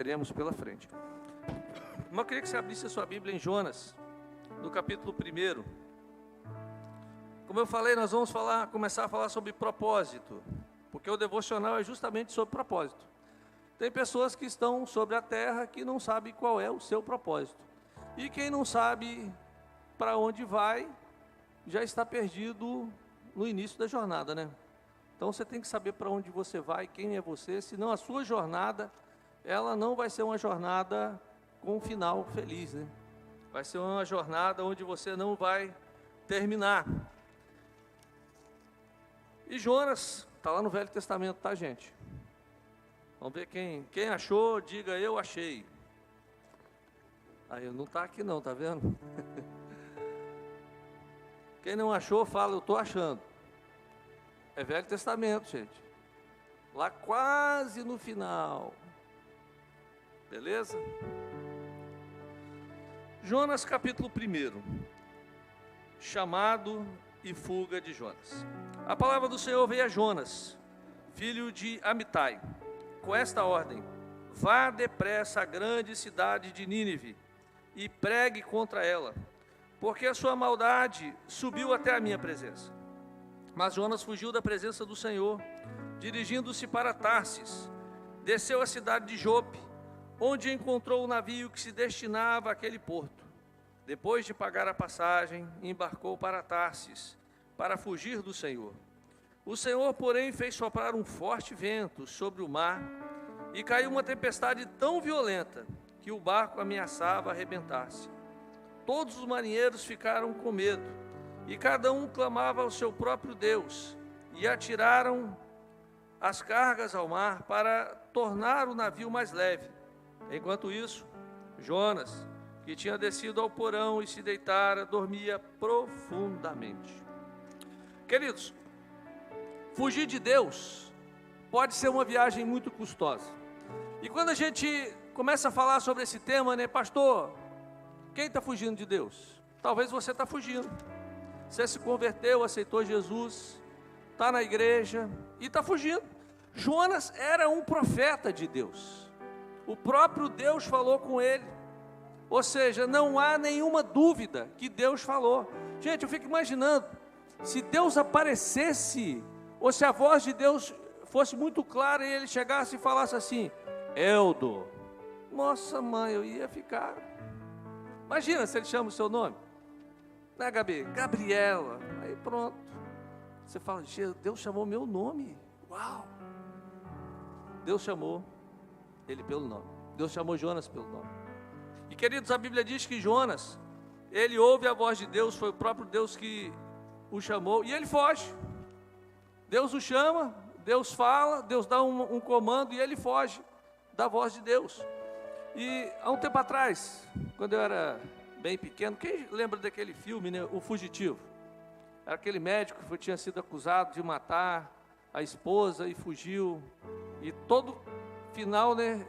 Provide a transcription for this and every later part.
teremos pela frente. Mas eu queria que você abrisse a sua Bíblia em Jonas, no capítulo 1. Como eu falei, nós vamos começar a falar sobre propósito, porque o devocional é justamente sobre propósito. Tem pessoas que estão sobre a terra que não sabem qual é o seu propósito. E quem não sabe para onde vai, já está perdido no início da jornada, né? Então você tem que saber para onde você vai, quem é você, senão a sua jornada, ela não vai ser uma jornada com um final feliz, né? Vai ser uma jornada onde você não vai terminar. E Jonas, está lá no Velho Testamento, tá, gente? Vamos ver quem achou, diga eu achei. Aí não está aqui não, tá vendo? Quem não achou, fala, eu estou achando. É Velho Testamento, gente. Lá quase no final. Beleza? Jonas capítulo 1. Chamado e fuga de Jonas. A palavra do Senhor veio a Jonas, filho de Amitai, com esta ordem: vá depressa à grande cidade de Nínive e pregue contra ela, porque a sua maldade subiu até a minha presença. Mas Jonas fugiu da presença do Senhor, dirigindo-se para Tarsis, desceu à cidade de Jope, onde encontrou o navio que se destinava àquele porto. Depois de pagar a passagem, embarcou para Tarsis, para fugir do Senhor. O Senhor, porém, fez soprar um forte vento sobre o mar, e caiu uma tempestade tão violenta, que o barco ameaçava arrebentar-se. Todos os marinheiros ficaram com medo, e cada um clamava ao seu próprio Deus, e atiraram as cargas ao mar para tornar o navio mais leve. Enquanto isso, Jonas, que tinha descido ao porão e se deitara, dormia profundamente. Queridos, fugir de Deus pode ser uma viagem muito custosa. E quando a gente começa a falar sobre esse tema, né, pastor, quem está fugindo de Deus? Talvez você está fugindo. Você se converteu, aceitou Jesus, está na igreja e está fugindo. Jonas era um profeta de Deus. O próprio Deus falou com ele. Ou seja, não há nenhuma dúvida que Deus falou. Gente, eu fico imaginando, se Deus aparecesse, ou se a voz de Deus fosse muito clara e ele chegasse e falasse assim: Eldo. Nossa mãe, eu ia ficar. Imagina se ele chama o seu nome. Né, Gabi? Gabriela. Aí pronto. Você fala: Deus chamou meu nome. Uau! Deus chamou ele pelo nome. Deus chamou Jonas pelo nome. E queridos, a Bíblia diz que Jonas, ele ouve a voz de Deus, foi o próprio Deus que o chamou, e ele foge. Deus o chama, Deus fala, Deus dá um comando e ele foge da voz de Deus. E há um tempo atrás, quando eu era bem pequeno, quem lembra daquele filme, né, O Fugitivo? Era aquele médico que tinha sido acusado de matar a esposa e fugiu, e todo final, né,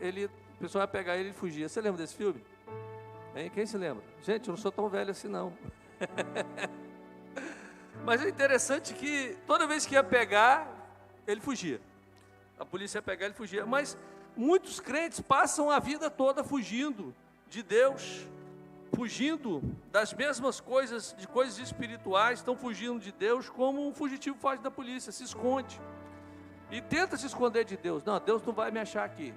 o pessoal ia pegar ele e fugia. Você lembra desse filme? Hein? Quem se lembra? Gente, eu não sou tão velho assim não. Mas é interessante que toda vez que ia pegar, ele fugia. A polícia ia pegar, ele fugia. Mas muitos crentes passam a vida toda fugindo de Deus, fugindo das mesmas coisas, de coisas espirituais, estão fugindo de Deus como um fugitivo foge da polícia, se esconde. E tenta se esconder de Deus. Não, Deus não vai me achar aqui.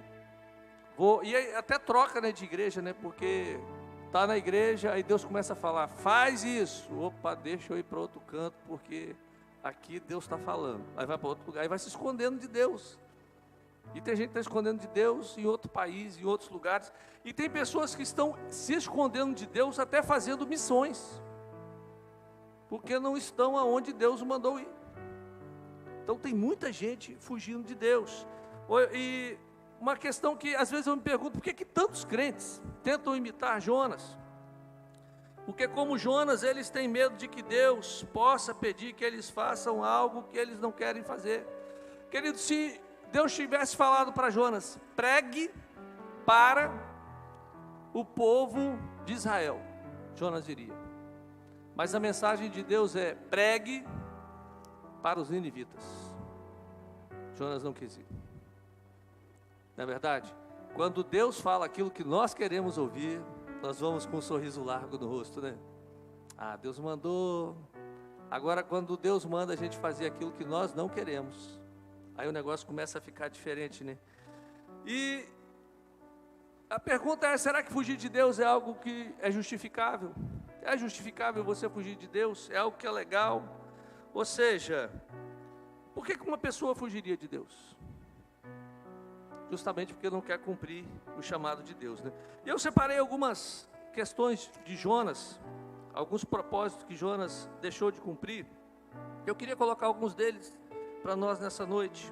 E aí até troca, né, de igreja, né, porque está na igreja, aí Deus começa a falar: faz isso. Opa, deixa eu ir para outro canto, porque aqui Deus está falando. Aí vai para outro lugar, aí vai se escondendo de Deus. E tem gente que está escondendo de Deus em outro país, em outros lugares. E tem pessoas que estão se escondendo de Deus até fazendo missões, porque não estão aonde Deus o mandou ir. Então tem muita gente fugindo de Deus. E uma questão que às vezes eu me pergunto: por que tantos crentes tentam imitar Jonas? Porque como Jonas, eles têm medo de que Deus possa pedir que eles façam algo que eles não querem fazer. Querido, se Deus tivesse falado para Jonas: pregue para o povo de Israel, Jonas iria. Mas a mensagem de Deus é: pregue para os ninivitas. Jonas não quis ir. Não é verdade? quando Deus fala aquilo que nós queremos ouvir, nós vamos com um sorriso largo no rosto, né? Ah, Deus mandou. Agora, quando Deus manda a gente fazer aquilo que nós não queremos, aí o negócio começa a ficar diferente, né? E a pergunta é, será que fugir de Deus é algo que é justificável? É justificável você fugir de Deus? É algo que é legal? Ou seja, por que uma pessoa fugiria de Deus? Justamente porque não quer cumprir o chamado de Deus, né? E eu separei algumas questões de Jonas, alguns propósitos que Jonas deixou de cumprir. Eu queria colocar alguns deles para nós nessa noite.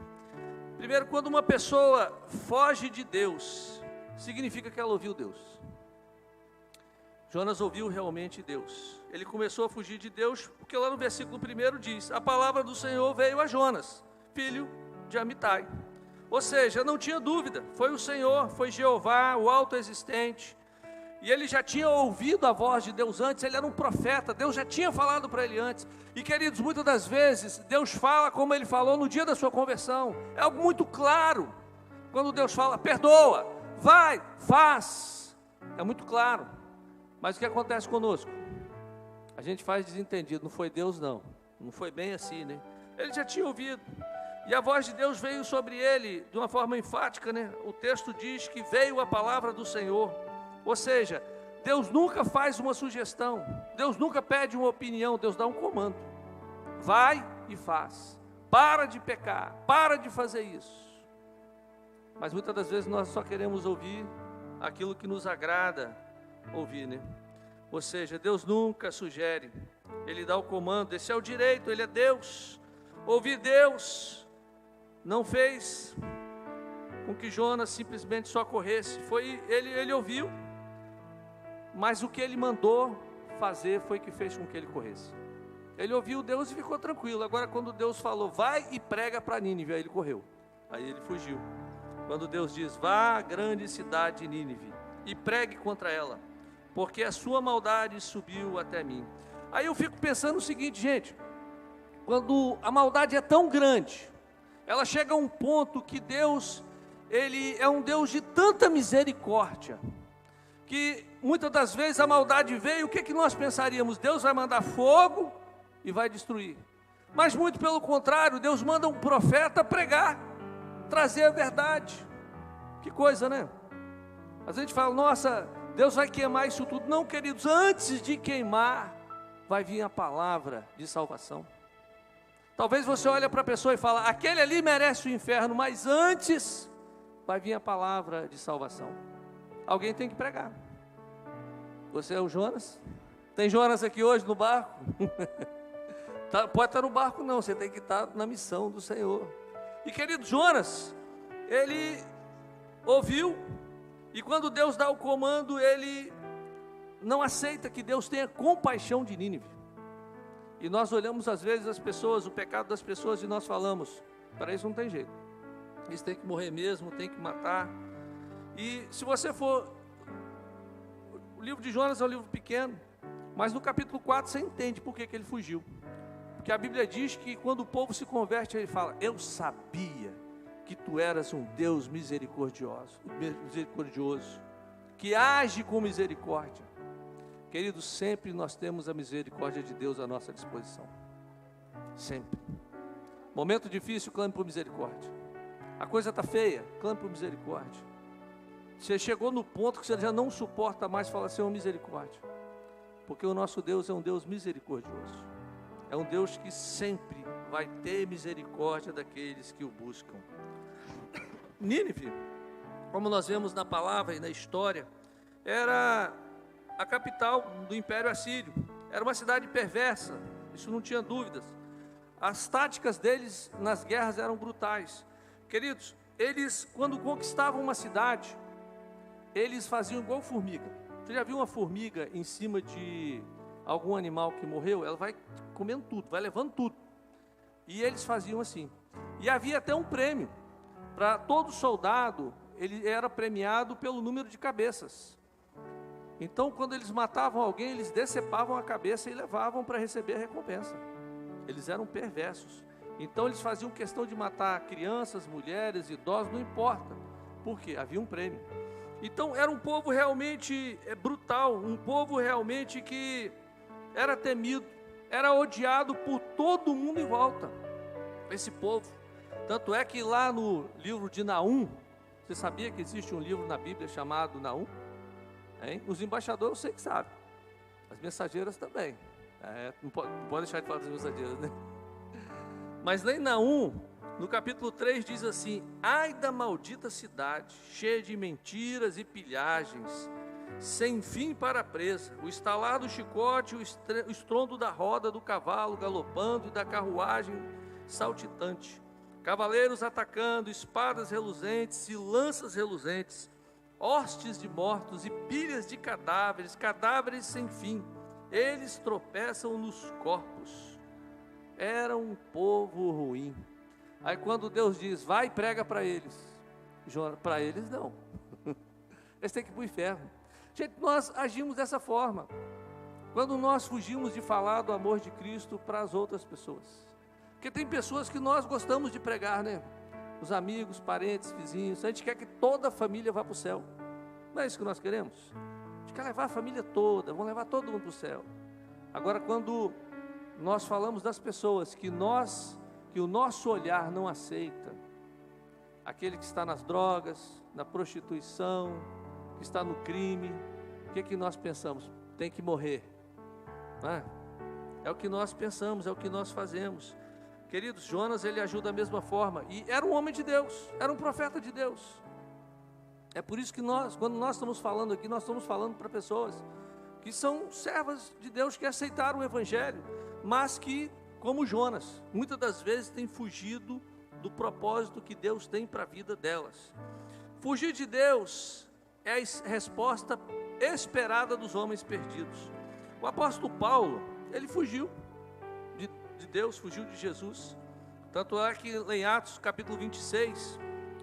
Primeiro, quando uma pessoa foge de Deus, significa que ela ouviu Deus. Jonas ouviu realmente Deus. Ele começou a fugir de Deus, porque lá no versículo 1 diz: a palavra do Senhor veio a Jonas, filho de Amitai. Ou seja, não tinha dúvida, foi o Senhor, foi Jeová, o autoexistente. E ele já tinha ouvido a voz de Deus antes, ele era um profeta, Deus já tinha falado para ele antes. E queridos, muitas das vezes, Deus fala como ele falou no dia da sua conversão. É algo muito claro, quando Deus fala, perdoa, vai, faz. É muito claro. Mas o que acontece conosco? A gente faz desentendido, não foi Deus não foi bem assim, né? Ele já tinha ouvido. E a voz de Deus veio sobre ele de uma forma enfática, né? O texto diz que veio a palavra do Senhor. Ou seja, Deus nunca faz uma sugestão, Deus nunca pede uma opinião, Deus dá um comando. Vai e faz. Para de pecar, para de fazer isso. Mas muitas das vezes nós só queremos ouvir aquilo que nos agrada ouvir, né? Ou seja, Deus nunca sugere, Ele dá o comando, esse é o direito, Ele é Deus. Ouvir Deus não fez com que Jonas simplesmente só corresse. Ele ouviu, mas o que ele mandou fazer foi que fez com que ele corresse. Ele ouviu Deus e ficou tranquilo. Agora, quando Deus falou, vai e prega para Nínive, aí ele correu, aí ele fugiu. Quando Deus diz, vá à grande cidade de Nínive e pregue contra ela, porque a sua maldade subiu até mim. Aí eu fico pensando o seguinte, gente, quando a maldade é tão grande, ela chega a um ponto que Deus, Ele é um Deus de tanta misericórdia, que muitas das vezes a maldade veio, o que nós pensaríamos? Deus vai mandar fogo e vai destruir. Mas muito pelo contrário, Deus manda um profeta pregar, trazer a verdade. Que coisa, né? A gente fala, nossa, Deus vai queimar isso tudo. Não, queridos, antes de queimar, vai vir a palavra de salvação. Talvez você olhe para a pessoa e fala, aquele ali merece o inferno, mas antes vai vir a palavra de salvação. Alguém tem que pregar. Você é o Jonas? Tem Jonas aqui hoje no barco? Pode estar no barco não, você tem que estar na missão do Senhor. E querido, Jonas, ele ouviu, e quando Deus dá o comando, ele não aceita que Deus tenha compaixão de Nínive. E nós olhamos às vezes as pessoas, o pecado das pessoas, e nós falamos, para isso não tem jeito, eles têm que morrer mesmo, tem que matar. E se você for, o livro de Jonas é um livro pequeno, mas no capítulo 4 você entende por que ele fugiu. Porque a Bíblia diz que quando o povo se converte, ele fala, eu sabia que tu eras um Deus misericordioso, que age com misericórdia. Queridos, sempre nós temos a misericórdia de Deus à nossa disposição. Sempre. Momento difícil, clame por misericórdia. A coisa está feia, clame por misericórdia. Você chegou no ponto que você já não suporta mais, fala, Senhor, misericórdia. Porque o nosso Deus é um Deus misericordioso. É um Deus que sempre vai ter misericórdia daqueles que o buscam. Nínive, como nós vemos na palavra e na história, era a capital do Império Assírio. Era uma cidade perversa, isso não tinha dúvidas. As táticas deles nas guerras eram brutais. Queridos, eles quando conquistavam uma cidade, eles faziam igual formiga. Você já viu uma formiga em cima de algum animal que morreu? Ela vai comendo tudo, vai levando tudo. E eles faziam assim. E havia até um prêmio. Para todo soldado, ele era premiado pelo número de cabeças. Então, quando eles matavam alguém, eles decepavam a cabeça e levavam para receber a recompensa. Eles eram perversos. Então, eles faziam questão de matar crianças, mulheres, idosos, não importa. Por quê? Havia um prêmio. Então era um povo realmente brutal, um povo realmente que era temido, era odiado por todo mundo em volta, esse povo. Tanto é que lá no livro de Naum, você sabia que existe um livro na Bíblia chamado Naum? Hein? Os embaixadores eu sei que sabem, as mensageiras também. Não pode deixar de falar das mensageiras, né? Mas lá em Naum, no capítulo 3 diz assim: ai da maldita cidade, cheia de mentiras e pilhagens, sem fim para a presa, o estalar do chicote, o estrondo da roda do cavalo galopando e da carruagem saltitante, cavaleiros atacando, espadas reluzentes e lanças reluzentes, hostes de mortos e pilhas de cadáveres, cadáveres sem fim, eles tropeçam nos corpos. Era um povo ruim. Aí quando Deus diz, vai e prega para eles, para eles não, eles têm que ir para o inferno. Gente, nós agimos dessa forma, quando nós fugimos de falar do amor de Cristo para as outras pessoas, porque tem pessoas que nós gostamos de pregar, né? Os amigos, parentes, vizinhos, a gente quer que toda a família vá para o céu, não é isso que nós queremos? A gente quer levar a família toda, vamos levar todo mundo para o céu. Agora quando nós falamos das pessoas que o nosso olhar não aceita, aquele que está nas drogas, na prostituição, que está no crime, o que nós pensamos? Tem que morrer, não é? É o que nós pensamos, é o que nós fazemos. Queridos, Jonas, ele ajuda da mesma forma, e era um homem de Deus, era um profeta de Deus. É por isso que quando nós estamos falando aqui, nós estamos falando para pessoas que são servas de Deus, que aceitaram o Evangelho, mas que, como Jonas, muitas das vezes têm fugido do propósito que Deus tem para a vida delas. Fugir de Deus é a resposta esperada dos homens perdidos. O apóstolo Paulo, ele fugiu de Deus, fugiu de Jesus. Tanto é que em Atos capítulo 26,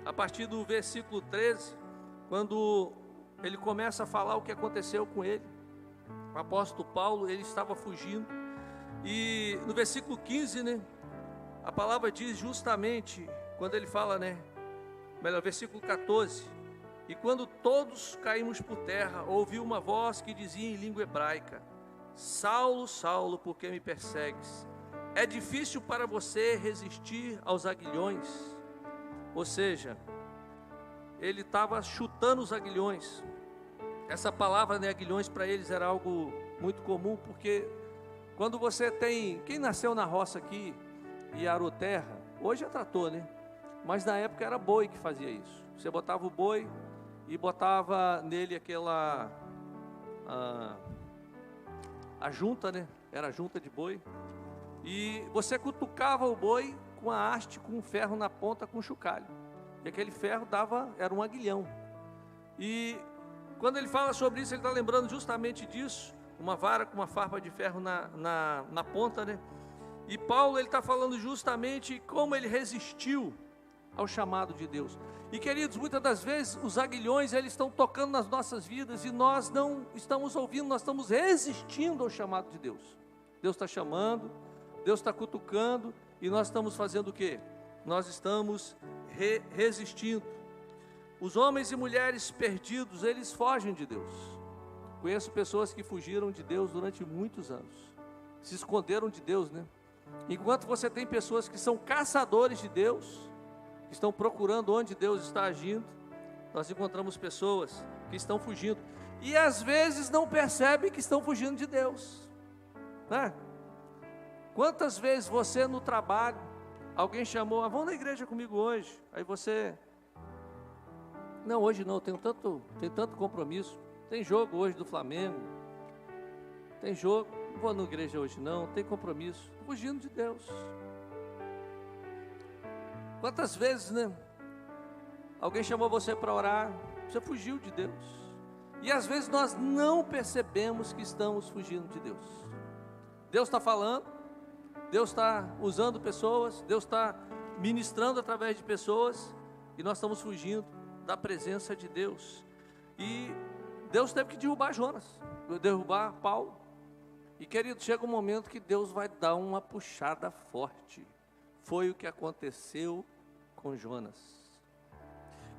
a partir do versículo 13, quando ele começa a falar o que aconteceu com ele, o apóstolo Paulo, ele estava fugindo, e no versículo 15, né, a palavra diz justamente, quando ele fala, versículo 14, e quando todos caímos por terra, ouvi uma voz que dizia em língua hebraica, Saulo, Saulo, por que me persegues? É difícil para você resistir aos aguilhões. Ou seja, ele estava chutando os aguilhões. Essa palavra, aguilhões, para eles era algo muito comum, porque quando você tem, quem nasceu na roça aqui e arou terra, hoje é trator, né? Mas na época era boi que fazia isso. Você botava o boi e botava nele aquela a junta, né? Era a junta de boi. E você cutucava o boi com a haste, com um ferro na ponta, com um chocalho. E aquele ferro era um aguilhão. E quando ele fala sobre isso, ele está lembrando justamente disso, uma vara com uma farpa de ferro na ponta, né? E Paulo, ele está falando justamente como ele resistiu ao chamado de Deus. E queridos, muitas das vezes os aguilhões, eles estão tocando nas nossas vidas e nós não estamos ouvindo, nós estamos resistindo ao chamado de Deus. Deus está chamando, Deus está cutucando e nós estamos fazendo o quê? Nós estamos resistindo. Os homens e mulheres perdidos, eles fogem de Deus. Conheço pessoas que fugiram de Deus durante muitos anos, se esconderam de Deus, né? Enquanto você tem pessoas que são caçadores de Deus, que estão procurando onde Deus está agindo, nós encontramos pessoas que estão fugindo, e às vezes não percebem que estão fugindo de Deus, né? Quantas vezes você no trabalho, alguém chamou, vamos na igreja comigo hoje, aí você, não, hoje não, tenho tanto compromisso, tem jogo hoje do Flamengo, tem jogo, não vou na igreja hoje não, tem compromisso, fugindo de Deus. Quantas vezes, alguém chamou você para orar, você fugiu de Deus, e às vezes nós não percebemos que estamos fugindo de Deus. Deus está falando, Deus está usando pessoas, Deus está ministrando através de pessoas, e nós estamos fugindo da presença de Deus. E Deus teve que derrubar Jonas, derrubar Paulo. E querido, chega um momento que Deus vai dar uma puxada forte. Foi o que aconteceu com Jonas.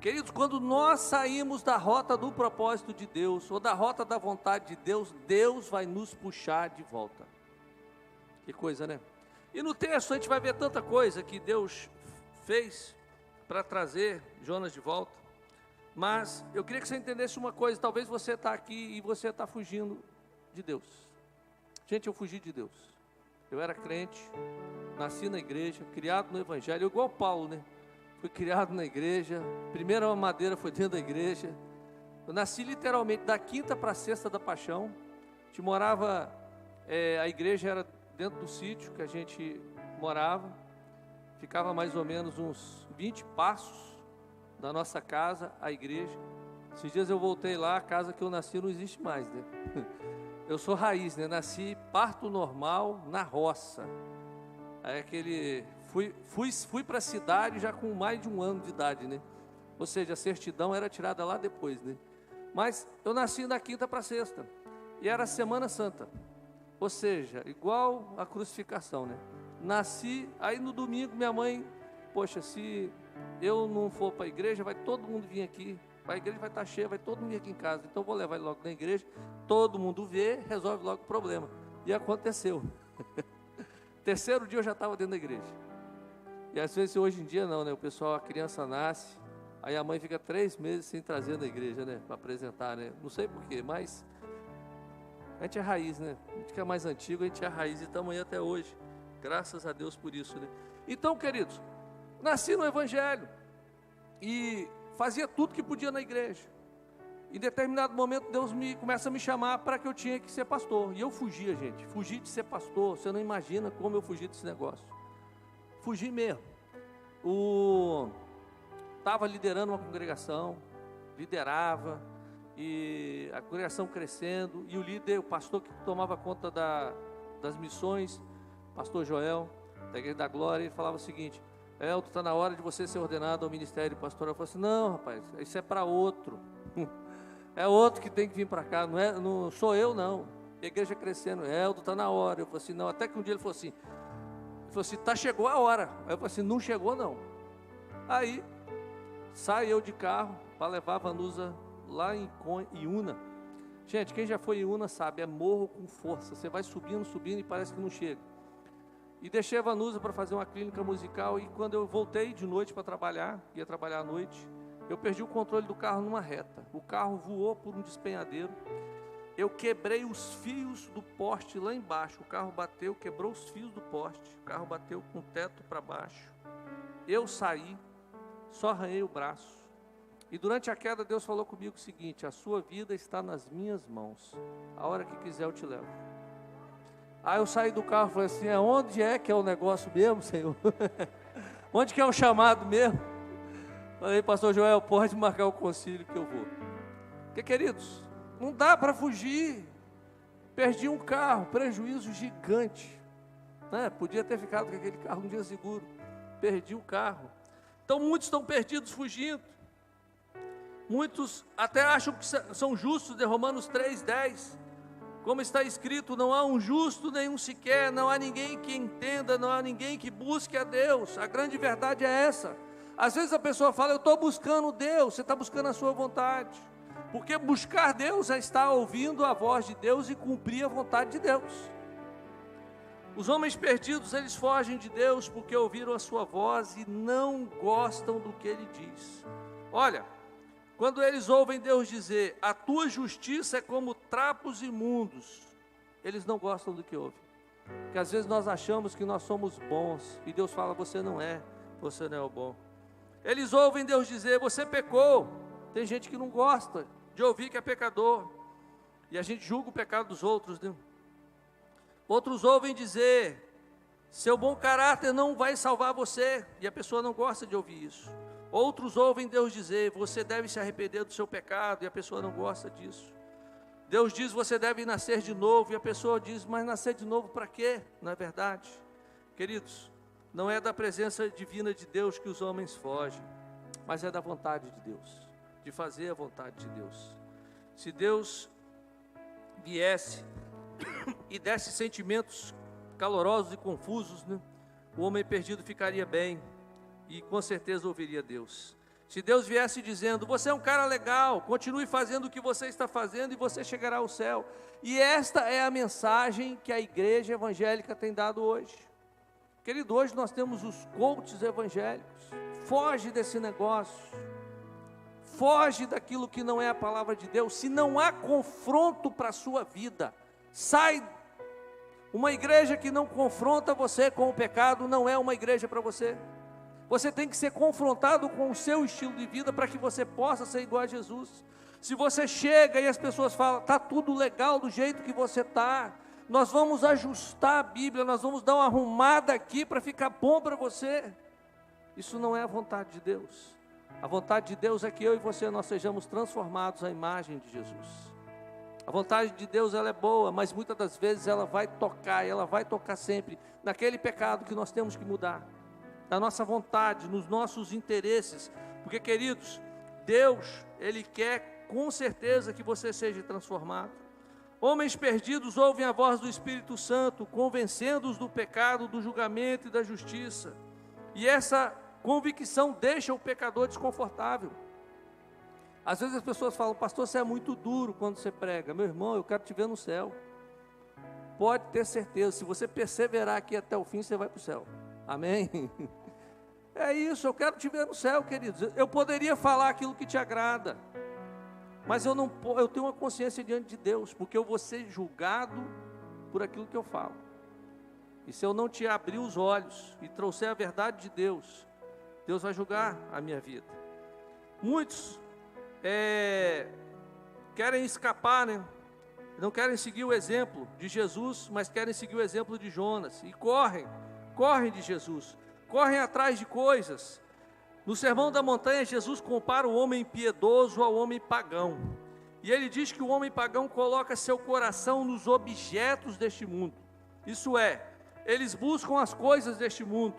Queridos, quando nós saímos da rota do propósito de Deus, ou da rota da vontade de Deus, Deus vai nos puxar de volta. Que coisa, né? E no texto a gente vai ver tanta coisa que Deus fez para trazer Jonas de volta. Mas eu queria que você entendesse uma coisa. Talvez você está aqui e você está fugindo de Deus. Gente, eu fugi de Deus. Eu era crente, nasci na igreja, criado no evangelho, igual Paulo, né? Fui criado na igreja, primeira mamadeira foi dentro da igreja. Eu nasci literalmente da quinta para a sexta da paixão. A gente morava, a igreja era dentro do sítio que a gente morava. Ficava mais ou menos uns 20 passos da nossa casa à igreja. Esses dias eu voltei lá, a casa que eu nasci não existe mais, né? Eu sou raiz, né? Nasci parto normal na roça. Aí fui para a cidade já com mais de 1 ano de idade, né? Ou seja, a certidão era tirada lá depois, né? Mas eu nasci da quinta para a sexta. E era Semana Santa. Ou seja, igual a crucificação, né? Nasci, aí no domingo minha mãe, poxa, se eu não for para a igreja, vai todo mundo vir aqui. A igreja vai estar cheia, vai todo mundo vir aqui em casa. Então eu vou levar ele logo na igreja, todo mundo vê, resolve logo o problema. E aconteceu. Terceiro dia eu já estava dentro da igreja. E às vezes hoje em dia não, né? O pessoal, a criança nasce, aí a mãe fica 3 meses sem trazer na igreja, né? Para apresentar, né? Não sei porquê, mas a gente é raiz, né? A gente que é mais antigo, a gente é raiz e estamos aí até hoje. Graças a Deus por isso, né? Então, queridos, nasci no evangelho e fazia tudo que podia na igreja. Em determinado momento Deus começa a me chamar para que eu tinha que ser pastor. E eu fugia, gente. Fugi de ser pastor. Você não imagina como eu fugi desse negócio. Fugi mesmo. Estava liderando uma congregação, liderava, e a congregação crescendo, e o líder, o pastor que tomava conta das missões, pastor Joel, da Igreja da Glória, ele falava o seguinte: Elton, está na hora de você ser ordenado ao ministério pastoral. Eu falei assim: não, rapaz, isso é para outro. É outro que tem que vir para cá, não sou eu não. A igreja crescendo, Elton, está na hora. Eu falei assim: não, até que um dia ele falou assim, chegou a hora. Aí eu falei assim: não chegou não. Aí, sai eu de carro para levar a Vanusa lá em Iuna. Gente, quem já foi em Iuna sabe, é morro com força. Você vai subindo e parece que não chega. E deixei a Vanusa para fazer uma clínica musical. E quando eu voltei de noite para trabalhar, ia trabalhar à noite, eu perdi o controle do carro numa reta. O carro voou por um despenhadeiro. Eu quebrei os fios do poste lá embaixo. O carro bateu, quebrou os fios do poste. O carro bateu com o teto para baixo. Eu saí, só arranhei o braço. E durante a queda Deus falou comigo o seguinte: a sua vida está nas minhas mãos. A hora que quiser eu te levo. Aí eu saí do carro e falei assim: onde é que é o negócio mesmo, Senhor? Onde que é o chamado mesmo? Falei: pastor Joel, pode marcar o concílio que eu vou. Porque, queridos, não dá para fugir. Perdi um carro, prejuízo gigante, né? Podia ter ficado com aquele carro um dia seguro. Perdi o carro. Então muitos estão perdidos fugindo. Muitos até acham que são justos, de Romanos 3:10. Como está escrito: não há um justo nenhum sequer, não há ninguém que entenda, não há ninguém que busque a Deus. A grande verdade é essa. Às vezes a pessoa fala: eu estou buscando Deus. Você está buscando a sua vontade. Porque buscar Deus é estar ouvindo a voz de Deus e cumprir a vontade de Deus. Os homens perdidos, eles fogem de Deus porque ouviram a sua voz e não gostam do que Ele diz. Olha, quando eles ouvem Deus dizer: a tua justiça é como trapos imundos, eles não gostam do que ouvem. Porque às vezes nós achamos que nós somos bons e Deus fala: você não é o bom. Eles ouvem Deus dizer: você pecou. Tem gente que não gosta de ouvir que é pecador, e a gente julga o pecado dos outros, né? Outros ouvem dizer: seu bom caráter não vai salvar você, e a pessoa não gosta de ouvir isso. Outros ouvem Deus dizer: você deve se arrepender do seu pecado, e a pessoa não gosta disso. Deus diz: você deve nascer de novo, e a pessoa diz: mas nascer de novo para quê? Não é verdade? Queridos, não é da presença divina de Deus que os homens fogem, mas é da vontade de Deus, de fazer a vontade de Deus. Se Deus viesse e desse sentimentos calorosos e confusos, né? O homem perdido ficaria bem e com certeza ouviria Deus. Se Deus viesse dizendo, você é um cara legal, continue fazendo o que você está fazendo e você chegará ao céu. E esta é a mensagem que a igreja evangélica tem dado hoje. Querido, hoje nós temos os coaches evangélicos. Foge desse negócio. Foge daquilo que não é a palavra de Deus. Se não há confronto para a sua vida, sai. Uma igreja que não confronta você com o pecado não é uma igreja para você. Você tem que ser confrontado com o seu estilo de vida para que você possa ser igual a Jesus. Se você chega e as pessoas falam, está tudo legal do jeito que você está, nós vamos ajustar a Bíblia, nós vamos dar uma arrumada aqui para ficar bom para você. Isso não é a vontade de Deus. A vontade de Deus é que eu e você, nós sejamos transformados à imagem de Jesus. A vontade de Deus, ela é boa, mas muitas das vezes ela vai tocar sempre naquele pecado que nós temos que mudar. Na nossa vontade, nos nossos interesses, porque, queridos, Deus, Ele quer com certeza que você seja transformado. Homens perdidos ouvem a voz do Espírito Santo, convencendo-os do pecado, do julgamento e da justiça, e essa convicção deixa o pecador desconfortável. Às vezes as pessoas falam, pastor, você é muito duro quando você prega. Meu irmão, eu quero te ver no céu. Pode ter certeza, se você perseverar aqui até o fim, você vai para o céu. Amém? É isso, eu quero te ver no céu, queridos. Eu poderia falar aquilo que te agrada, mas eu tenho uma consciência diante de Deus, porque eu vou ser julgado por aquilo que eu falo. E se eu não te abrir os olhos e trouxer a verdade de Deus, Deus vai julgar a minha vida. Muitos querem escapar, né? Não querem seguir o exemplo de Jesus, mas querem seguir o exemplo de Jonas, e correm de Jesus, correm atrás de coisas. No Sermão da Montanha, Jesus compara o homem piedoso ao homem pagão, e ele diz que o homem pagão coloca seu coração nos objetos deste mundo, isso é, eles buscam as coisas deste mundo,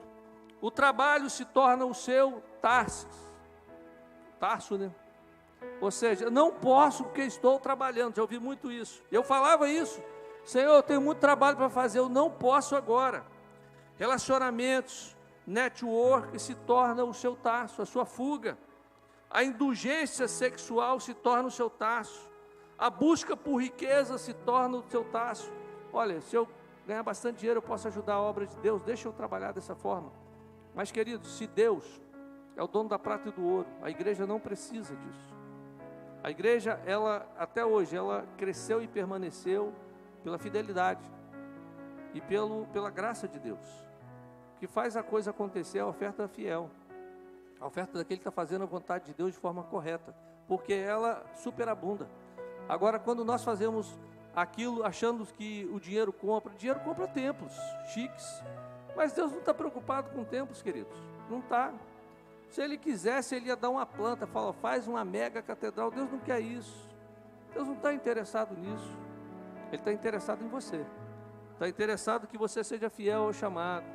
o trabalho se torna o seu tarso, né? Ou seja, não posso porque estou trabalhando. Já ouvi muito isso. Eu falava isso. Senhor, eu tenho muito trabalho para fazer, eu não posso agora. Relacionamentos, network se torna o seu tarso, a sua fuga. A indulgência sexual se torna o seu tarso. A busca por riqueza se torna o seu tarso. Olha, se eu ganhar bastante dinheiro, eu posso ajudar a obra de Deus. Deixa eu trabalhar dessa forma. Mas, queridos, se Deus é o dono da prata e do ouro, a igreja não precisa disso. A igreja, ela, até hoje, ela cresceu e permaneceu pela fidelidade e pela graça de Deus. O que faz a coisa acontecer é a oferta fiel, a oferta daquele que está fazendo a vontade de Deus de forma correta, porque ela superabunda. Agora, quando nós fazemos aquilo achando que o dinheiro compra templos chiques, mas Deus não está preocupado com templos, queridos, não está. Se Ele quisesse, Ele ia dar uma planta, faz uma mega catedral. Deus não quer isso. Deus não está interessado nisso. Ele está interessado em você. Está interessado que você seja fiel ao chamado.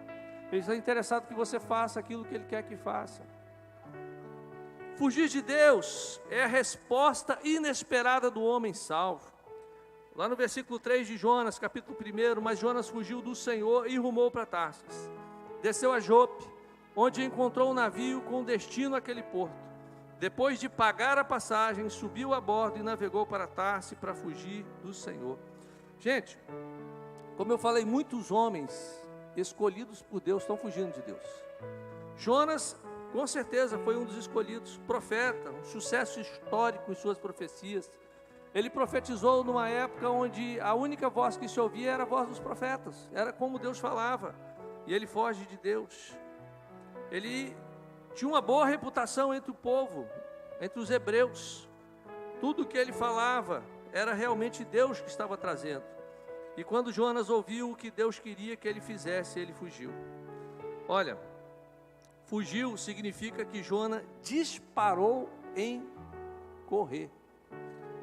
Ele está interessado que você faça aquilo que Ele quer que faça. Fugir de Deus é a resposta inesperada do homem salvo. Lá no versículo 3 de Jonas, capítulo 1, mas Jonas fugiu do Senhor e rumou para Tarsis. Desceu a Jope, onde encontrou um navio com destino àquele porto. Depois de pagar a passagem, subiu a bordo e navegou para Tarsis para fugir do Senhor. Gente, como eu falei, muitos homens escolhidos por Deus estão fugindo de Deus. Jonas, com certeza, foi um dos escolhidos, profeta, um sucesso histórico em suas profecias. Ele profetizou numa época onde a única voz que se ouvia era a voz dos profetas, era como Deus falava, e ele foge de Deus. Ele tinha uma boa reputação entre o povo, entre os hebreus. Tudo que ele falava era realmente Deus que estava trazendo. E quando Jonas ouviu o que Deus queria que ele fizesse, ele fugiu. Olha, fugiu significa que Jonas disparou em correr.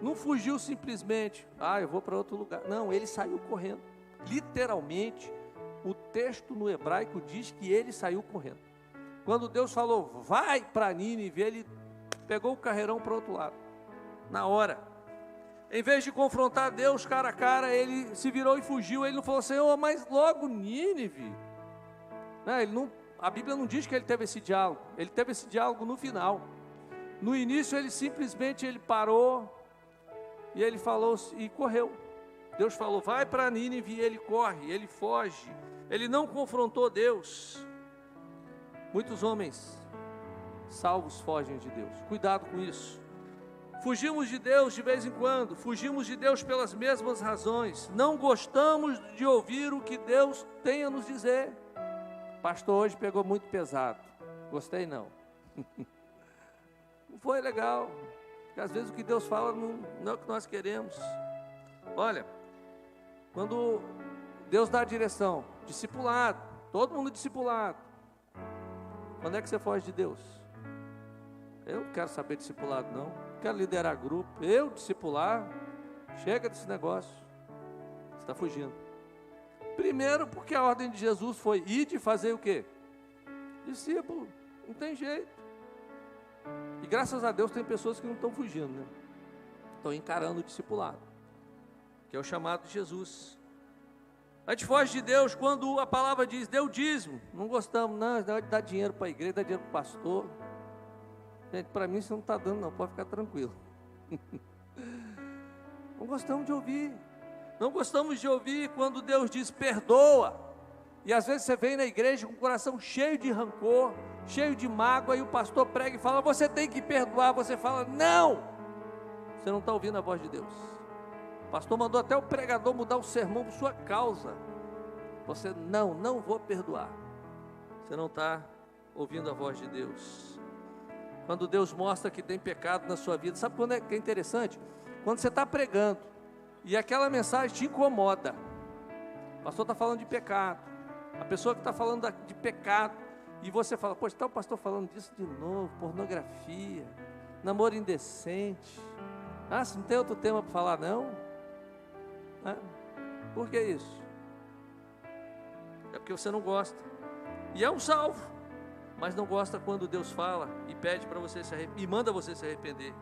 Não fugiu simplesmente, eu vou para outro lugar. Não, ele saiu correndo. Literalmente, o texto no hebraico diz que ele saiu correndo. Quando Deus falou, vai para Nínive, ele pegou o carreirão para o outro lado, na hora. Em vez de confrontar Deus cara a cara, ele se virou e fugiu. Ele não falou, Senhor, mas logo Nínive. A Bíblia não diz que ele teve esse diálogo. Ele teve esse diálogo no final. No início ele parou e ele falou e correu. Deus falou, vai para Nínive, e ele corre, ele foge. Ele não confrontou Deus. Muitos homens salvos fogem de Deus. Cuidado com isso. Fugimos de Deus de vez em quando, fugimos de Deus pelas mesmas razões. Não gostamos de ouvir o que Deus tem a nos dizer. Pastor, hoje pegou muito pesado. Gostei não. Não foi legal. Porque às vezes o que Deus fala não é o que nós queremos. Olha, quando Deus dá a direção, discipulado, todo mundo discipulado. Quando é que você foge de Deus? Eu não quero saber discipulado não. Quero liderar grupo. Eu discipular. Chega desse negócio. Você está fugindo. Primeiro porque a ordem de Jesus foi ir de fazer o quê? Discípulo. Não tem jeito. E graças a Deus tem pessoas que não estão fugindo, né? Estão encarando o discipulado, que é o chamado de Jesus. A gente foge de Deus quando a palavra diz, dê o dízimo. Não gostamos, não, dá dinheiro para a igreja, dá dinheiro para o pastor. Gente, para mim você não está dando não, pode ficar tranquilo. Não gostamos de ouvir. Não gostamos de ouvir quando Deus diz, perdoa. E às vezes você vem na igreja com o coração cheio de rancor, cheio de mágoa, e o pastor prega e fala, você tem que perdoar. Você fala, não. Você não está ouvindo a voz de Deus. O pastor mandou até o pregador mudar o sermão por sua causa. Você, não vou perdoar. Você não está ouvindo a voz de Deus. Quando Deus mostra que tem pecado na sua vida, sabe quando é que é interessante? Quando você está pregando, e aquela mensagem te incomoda. O pastor está falando de pecado. A pessoa que está falando de pecado, e você fala, poxa, está o pastor falando disso de novo, pornografia, namoro indecente. Ah, se não tem outro tema para falar não? Por que isso? É porque você não gosta. E é um salvo, mas não gosta quando Deus fala e pede para você se arrepender, e manda você se arrepender.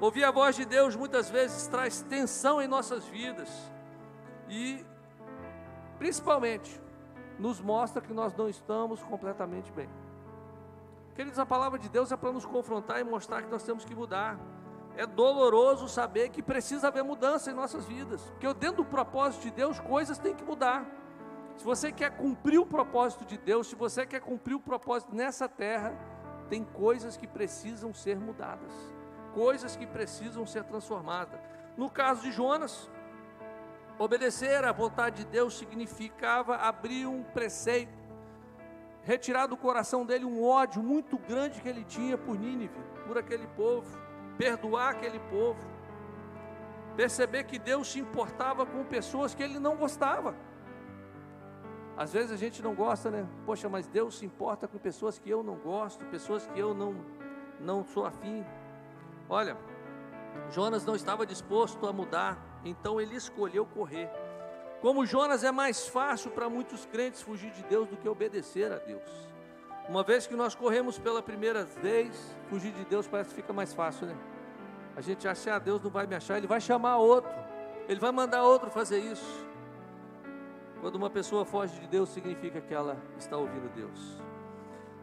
Ouvir a voz de Deus muitas vezes traz tensão em nossas vidas, e principalmente nos mostra que nós não estamos completamente bem. Queridos, a palavra de Deus é para nos confrontar e mostrar que nós temos que mudar. É doloroso saber que precisa haver mudança em nossas vidas, porque dentro do propósito de Deus, coisas têm que mudar. Se você quer cumprir o propósito de Deus, se você quer cumprir o propósito nessa terra, tem coisas que precisam ser mudadas, coisas que precisam ser transformadas. No caso de Jonas, obedecer à vontade de Deus significava abrir um preceito, retirar do coração dele um ódio muito grande que ele tinha por Nínive, por aquele povo, perdoar aquele povo, perceber que Deus se importava com pessoas que ele não gostava. Às vezes a gente não gosta, né? Poxa, mas Deus se importa com pessoas que eu não gosto, pessoas que eu não sou afim. Olha, Jonas não estava disposto a mudar, então ele escolheu correr. Como Jonas, é mais fácil para muitos crentes fugir de Deus do que obedecer a Deus. Uma vez que nós corremos pela primeira vez, fugir de Deus parece que fica mais fácil, né? A gente acha, Deus não vai me achar, Ele vai chamar outro, Ele vai mandar outro fazer isso. Quando uma pessoa foge de Deus, significa que ela está ouvindo Deus.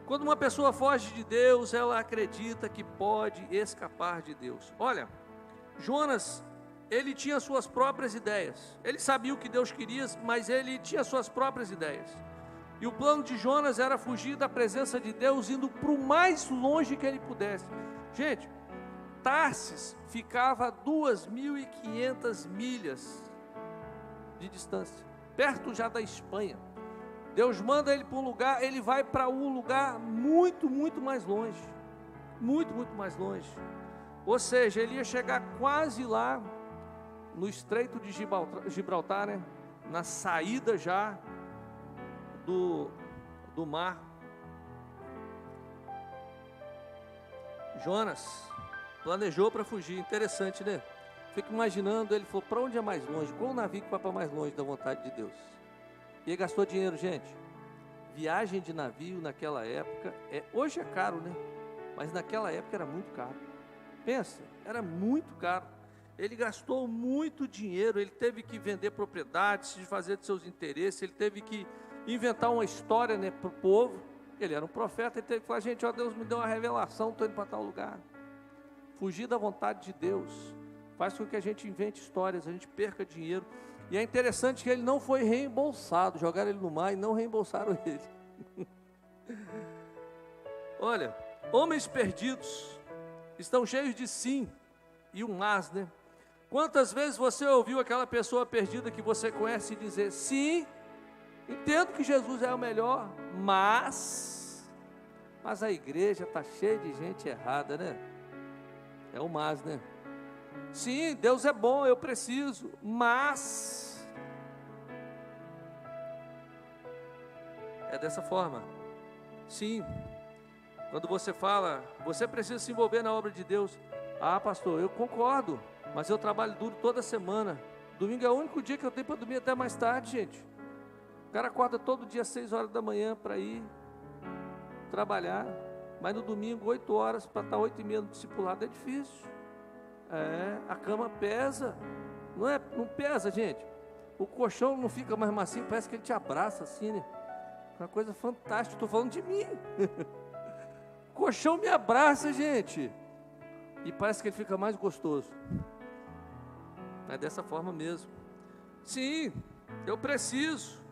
Quando uma pessoa foge de Deus, ela acredita que pode escapar de Deus. Olha, Jonas, ele tinha suas próprias ideias. Ele sabia o que Deus queria, mas ele tinha suas próprias ideias. E o plano de Jonas era fugir da presença de Deus, indo para o mais longe que ele pudesse. Gente, Tarsis ficava a 2.500 milhas de distância, perto já da Espanha. Deus manda ele para um lugar, ele vai para um lugar muito, muito mais longe. Muito, muito mais longe. Ou seja, ele ia chegar quase lá no Estreito de Gibraltar, né? Na saída já do mar. Jonas planejou para fugir. Interessante, né? Fico imaginando, ele falou, para onde é mais longe? Qual o navio que vai para mais longe da vontade de Deus? E ele gastou dinheiro, gente. Viagem de navio naquela época, hoje é caro, né? Mas naquela época era muito caro. Pensa, era muito caro. Ele gastou muito dinheiro, ele teve que vender propriedades, se fazer de seus interesses, ele teve que inventar uma história, né, para o povo. Ele era um profeta, ele teve que falar, gente, ó, Deus me deu uma revelação, estou indo para tal lugar. Fugir da vontade de Deus faz com que a gente invente histórias, a gente perca dinheiro. E é interessante que ele não foi reembolsado. Jogaram ele no mar e não reembolsaram ele. Olha, homens perdidos estão cheios de sim e um mas, né? Quantas vezes você ouviu aquela pessoa perdida que você conhece dizer: sim, entendo que Jesus é o melhor, mas a igreja está cheia de gente errada, né? É o mas, né? Sim, Deus é bom, eu preciso, mas é dessa forma. Sim, quando você fala, você precisa se envolver na obra de Deus. Ah, pastor, eu concordo, mas eu trabalho duro toda semana. Domingo é o único dia que eu tenho para dormir até mais tarde, gente. O cara acorda todo dia às 6 horas da manhã para ir trabalhar, mas no domingo 8 horas para estar 8h30 no discipulado é difícil. A cama pesa, não pesa, gente. O colchão não fica mais macio, parece que ele te abraça assim, né? Uma coisa fantástica, estou falando de mim. O colchão me abraça, gente, e parece que ele fica mais gostoso. É dessa forma mesmo. Sim, eu preciso,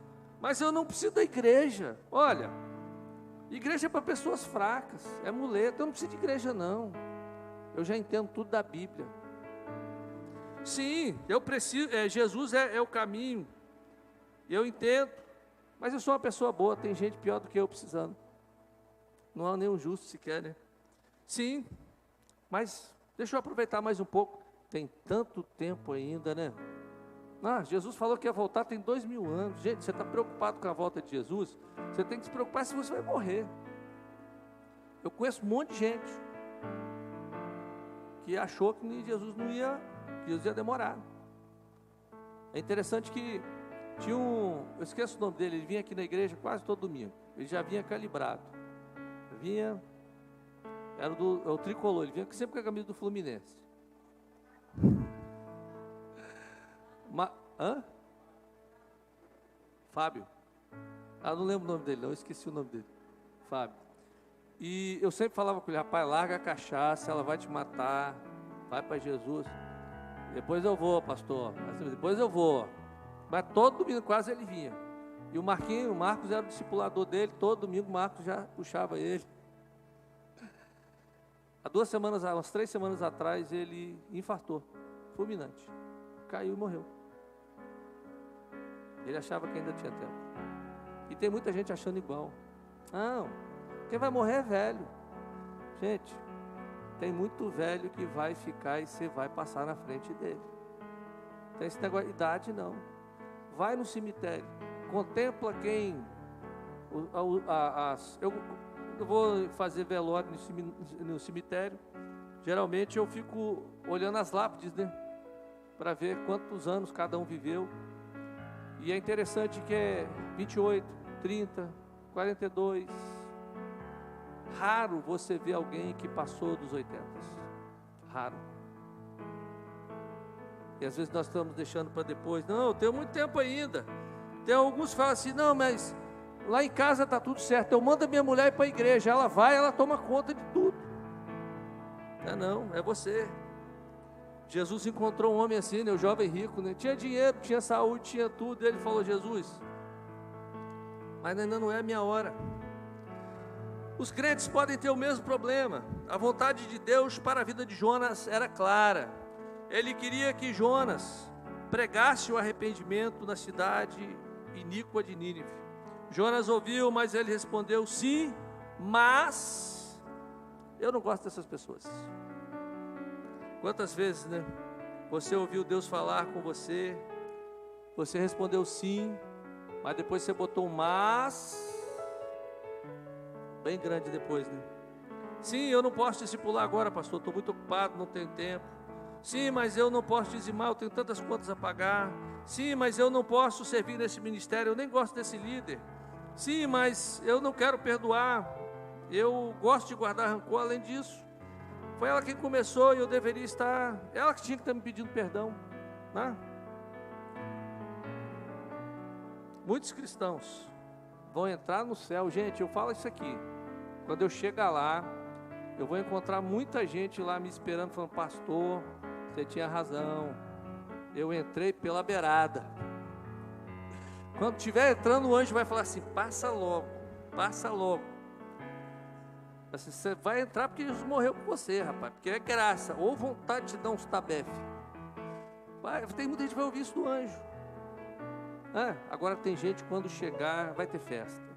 mas eu não preciso da igreja. Olha, igreja é para pessoas fracas, é muleta, eu não preciso de igreja não. Eu já entendo tudo da Bíblia. Sim, eu preciso, Jesus é o caminho, eu entendo, mas eu sou uma pessoa boa, tem gente pior do que eu precisando. Não há nenhum justo sequer, né? Sim, mas deixa eu aproveitar mais um pouco. Tem tanto tempo ainda, né? Jesus falou que ia voltar tem 2000 anos. Gente, você está preocupado com a volta de Jesus? Você tem que se preocupar se você vai morrer. Eu conheço um monte de gente que achou que Jesus ia demorar. É interessante que tinha eu esqueço o nome dele, ele vinha aqui na igreja quase todo domingo. Ele já vinha calibrado. Era o tricolor, ele vinha sempre com a camisa do Fluminense. Fábio. Não lembro o nome dele, não, esqueci o nome dele. Fábio. E eu sempre falava com ele: rapaz, larga a cachaça, ela vai te matar, vai para Jesus. Depois eu vou, pastor, depois eu vou. Mas todo domingo quase ele vinha. E o Marcos era o discipulador dele, todo domingo o Marcos já puxava ele. Há umas 3 semanas atrás, ele infartou, fulminante, caiu e morreu. Ele achava que ainda tinha tempo. E tem muita gente achando igual. Não, quem vai morrer é velho. Gente, tem muito velho que vai ficar e você vai passar na frente dele. Tem esse negócio de idade, não. Vai no cemitério, contempla quem... Eu vou fazer velório no cemitério. Geralmente eu fico olhando as lápides, né? Para ver quantos anos cada um viveu. E é interessante que é 28, 30, 42. Raro você ver alguém que passou dos 80. Raro. E às vezes nós estamos deixando para depois. Não, eu tenho muito tempo ainda. Tem alguns que falam assim: não, mas lá em casa está tudo certo. Eu mando a minha mulher ir para a igreja. Ela vai, ela toma conta de tudo. Não, é você. Jesus encontrou um homem assim, né, o jovem rico, né? Tinha dinheiro, tinha saúde, tinha tudo. Ele falou: Jesus, mas ainda não é a minha hora. Os crentes podem ter o mesmo problema. A vontade de Deus para a vida de Jonas era clara. Ele queria que Jonas pregasse o arrependimento na cidade iníqua de Nínive. Jonas ouviu, mas ele respondeu: sim, mas eu não gosto dessas pessoas. Quantas vezes, né? Você ouviu Deus falar com você, você respondeu sim, mas depois você botou um mas bem grande depois, né? Sim, eu não posso discipular agora, pastor, estou muito ocupado, não tenho tempo. Sim, mas eu não posso dizimar, eu tenho tantas contas a pagar. Sim, mas eu não posso servir nesse ministério, eu nem gosto desse líder. Sim, mas eu não quero perdoar, eu gosto de guardar rancor. Além disso, foi ela quem começou e eu deveria estar... Ela que tinha que estar me pedindo perdão, né? Muitos cristãos vão entrar no céu. Gente, eu falo isso aqui. Quando eu chegar lá, eu vou encontrar muita gente lá me esperando, falando: pastor, você tinha razão, eu entrei pela beirada. Quando estiver entrando, o anjo vai falar assim: passa logo, passa logo. Assim, você vai entrar porque Jesus morreu por você, rapaz, porque é graça, ou vontade de te dar uns tabefe. Tem muita gente que vai ouvir isso do anjo. Agora tem gente, quando chegar, vai ter festa.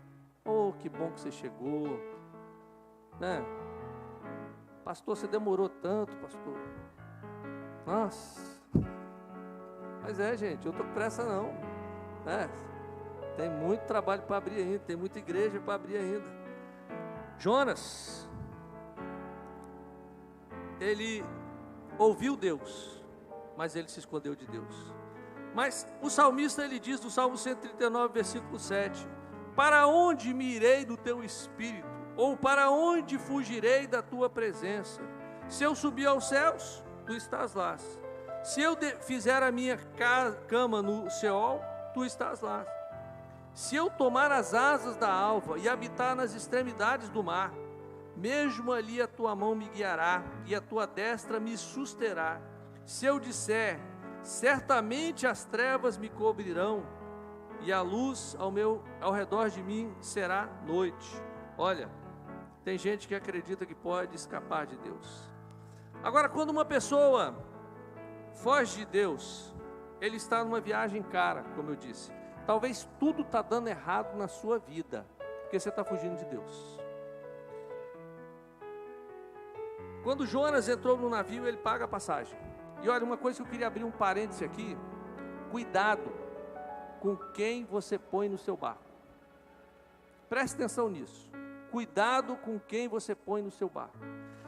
Oh, que bom que você chegou, né? Pastor, você demorou tanto, pastor. Nossa. Mas gente, eu estou com pressa não, né? Tem muito trabalho para abrir ainda, tem muita igreja para abrir ainda. Jonas, ele ouviu Deus, mas ele se escondeu de Deus. Mas o salmista, ele diz no Salmo 139, versículo 7: para onde me irei do teu espírito? Ou para onde fugirei da tua presença? Se eu subir aos céus, tu estás lá. Se eu fizer a minha cama no Seol, tu estás lá. Se eu tomar as asas da alva e habitar nas extremidades do mar, mesmo ali a tua mão me guiará e a tua destra me susterá. Se eu disser: certamente as trevas me cobrirão e a luz ao redor de mim será noite. Olha, tem gente que acredita que pode escapar de Deus. Agora, quando uma pessoa foge de Deus, ele está numa viagem cara, como eu disse. Talvez tudo está dando errado na sua vida, porque você está fugindo de Deus. Quando Jonas entrou no navio, ele paga a passagem. E olha, uma coisa que eu queria abrir um parêntese aqui: cuidado com quem você põe no seu barco. Preste atenção nisso. Cuidado com quem você põe no seu barco.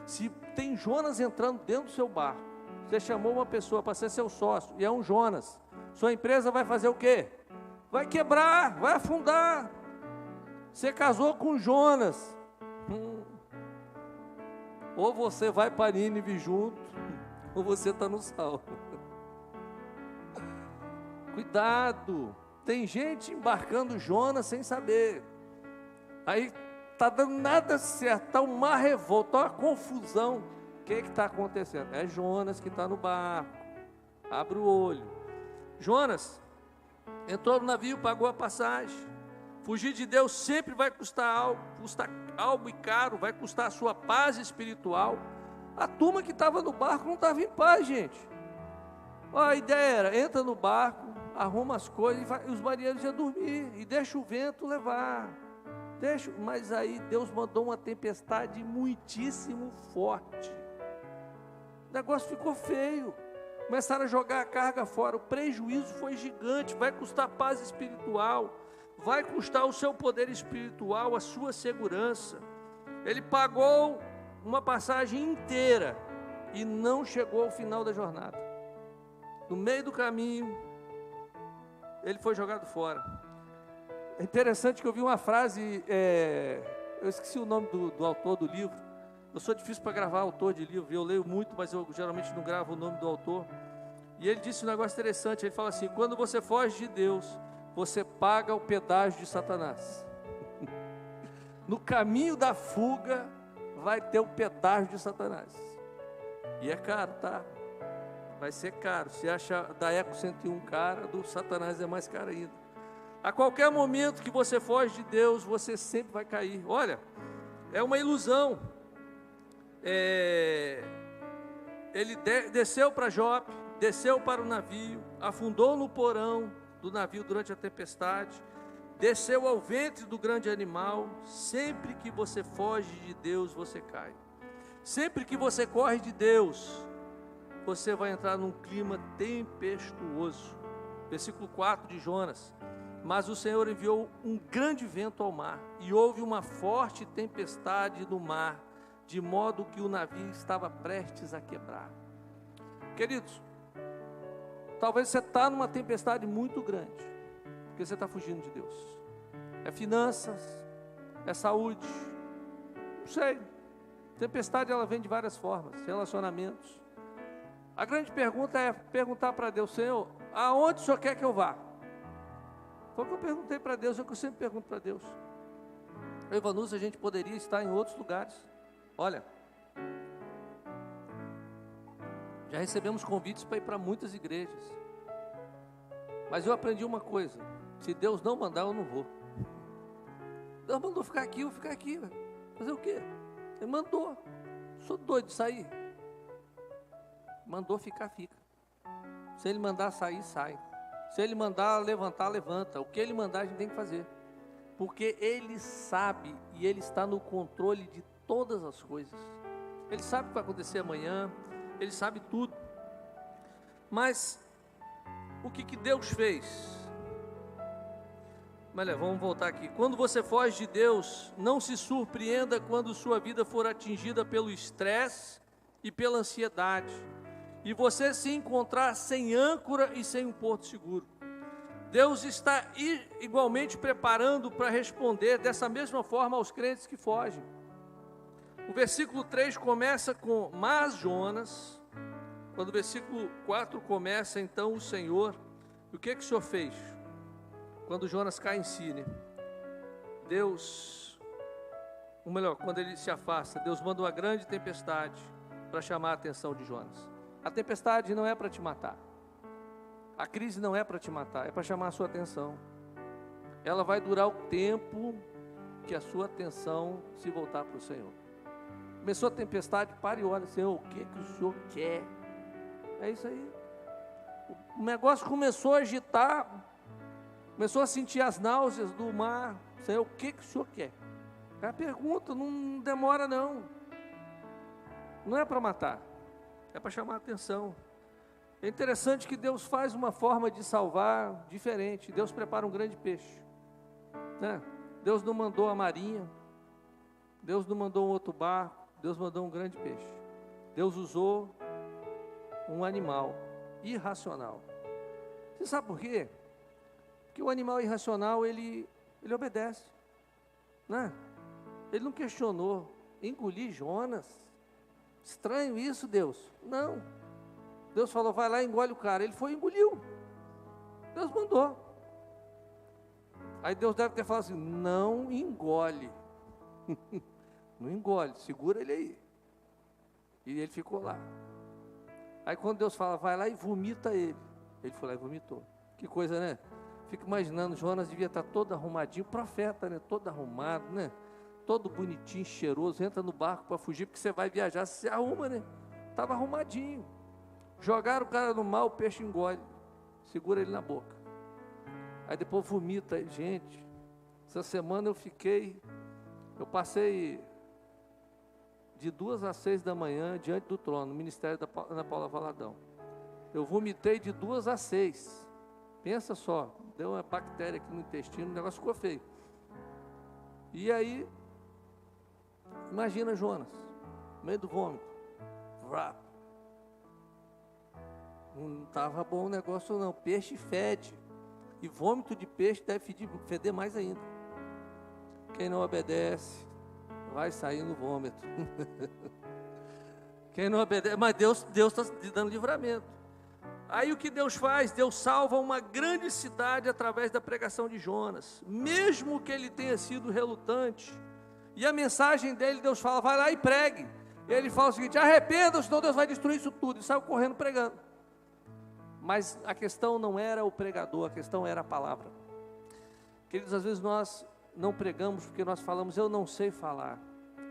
Se tem Jonas entrando dentro do seu barco, você chamou uma pessoa para ser seu sócio, e é um Jonas, sua empresa vai fazer o quê? Vai quebrar, vai afundar. Você casou com Jonas. Ou você vai para Nínive junto, ou você está no sal. Cuidado, tem gente embarcando Jonas sem saber. Aí está dando nada certo, está uma revolta, uma confusão. O que está acontecendo? É Jonas que está no barco. Abre o olho. Jonas entrou no navio, pagou a passagem. Fugir de Deus sempre vai custar algo e caro, vai custar a sua paz espiritual. A turma que estava no barco não estava em paz, gente. A ideia era: entra no barco, arruma as coisas, e os marinheiros iam dormir, e deixa o vento levar. Mas aí Deus mandou uma tempestade muitíssimo forte. O negócio ficou feio. Começaram a jogar a carga fora. O prejuízo foi gigante. Vai custar paz espiritual, vai custar o seu poder espiritual, a sua segurança. Ele pagou uma passagem inteira e não chegou ao final da jornada. No meio do caminho, ele foi jogado fora. É interessante que eu vi uma frase, eu esqueci o nome do autor do livro. Eu sou difícil para gravar autor de livro, eu leio muito, mas eu geralmente não gravo o nome do autor. E ele disse um negócio interessante, ele fala assim: quando você foge de Deus, você paga o pedágio de Satanás. No caminho da fuga, vai ter o pedágio de Satanás. E é caro, tá? Vai ser caro. Se acha da Eco 101 cara, do Satanás é mais caro ainda. A qualquer momento que você foge de Deus, você sempre vai cair. Olha, é uma ilusão. Ele desceu para Jope, desceu para o navio, afundou no porão do navio durante a tempestade, desceu ao ventre do grande animal. Sempre que você foge de Deus, você cai. Sempre que você corre de Deus, você vai entrar num clima tempestuoso. Versículo 4 de Jonas: mas o Senhor enviou um grande vento ao mar, e houve uma forte tempestade no mar, de modo que o navio estava prestes a quebrar. Queridos, talvez você está numa tempestade muito grande, porque você está fugindo de Deus. É finanças, é saúde, não sei. Tempestade, ela vem de várias formas, relacionamentos. A grande pergunta é perguntar para Deus: Senhor, aonde o Senhor quer que eu vá? Foi o que eu perguntei para Deus, é o que eu sempre pergunto para Deus. Eu e Vanusa, a gente poderia estar em outros lugares. Olha, Já recebemos convites para ir para muitas igrejas. Mas eu aprendi uma coisa: se Deus não mandar, eu não vou. Deus mandou ficar aqui, eu vou ficar aqui. Fazer o quê? Ele mandou. Sou doido de sair. Mandou ficar, fica. Se Ele mandar sair, sai. Se Ele mandar levantar, levanta. O que Ele mandar, a gente tem que fazer. Porque Ele sabe e Ele está no controle de todas as coisas. Ele sabe o que vai acontecer amanhã. Ele sabe tudo. Mas o que Deus fez? Mas vamos voltar aqui. Quando você foge de Deus, não se surpreenda quando sua vida for atingida pelo estresse e pela ansiedade, e você se encontrar sem âncora e sem um porto seguro. Deus está igualmente preparando para responder dessa mesma forma aos crentes que fogem. O versículo 3 começa com: mas Jonas. Quando o versículo 4 começa, então o Senhor, o que o Senhor fez? Quando Jonas cai em si, né? Deus, ou melhor, quando ele se afasta, Deus manda uma grande tempestade para chamar a atenção de Jonas. A tempestade não é para te matar. A crise não é para te matar, é para chamar a sua atenção. Ela vai durar o tempo que a sua atenção se voltar para o Senhor. Começou a tempestade, para e olha: Senhor, o que o Senhor quer? É isso aí. O negócio começou a agitar, começou a sentir as náuseas do mar. Senhor, o que o Senhor quer? É a pergunta, não demora não. Não é para matar, é para chamar a atenção. É interessante que Deus faz uma forma de salvar diferente. Deus prepara um grande peixe, né? Deus não mandou a marinha, Deus não mandou um outro barco, Deus mandou um grande peixe. Deus usou um animal irracional. Você sabe por quê? Porque o animal irracional, ele obedece, né? Ele não questionou. Engolir Jonas? Estranho isso, Deus. Não. Deus falou: vai lá e engole o cara. Ele foi e engoliu. Deus mandou. Aí Deus deve ter falado assim: não engole. Não engole, segura ele aí. E ele ficou lá. Aí quando Deus fala: vai lá e vomita ele. Ele foi lá e vomitou. Que coisa, né? Fico imaginando, Jonas devia estar todo arrumadinho, profeta, né? Todo arrumado, né? Todo bonitinho, cheiroso, entra no barco para fugir, porque você vai viajar, você se arruma, né? Estava arrumadinho. Jogaram o cara no mar, o peixe engole, segura ele na boca. Aí depois vomita. Gente, essa semana eu passei de 2 às 6 da manhã diante do trono, no ministério da Ana Paula Valadão. Eu vomitei de 2 às 6. Pensa só, deu uma bactéria aqui no intestino, o negócio ficou feio. E aí, imagina Jonas, no meio do vômito. Não estava bom o negócio não. Peixe fede. E vômito de peixe deve feder mais ainda. Quem não obedece vai sair no vômito. Quem não obedece, mas Deus está dando livramento. Aí o que Deus faz? Deus salva uma grande cidade através da pregação de Jonas, mesmo que ele tenha sido relutante. E a mensagem dele, Deus fala: vai lá e pregue. Ele fala o seguinte: arrependam, senão Deus vai destruir isso tudo. E saiu correndo pregando. Mas a questão não era o pregador, a questão era a palavra. Queridos, às vezes nós não pregamos porque nós falamos: eu não sei falar.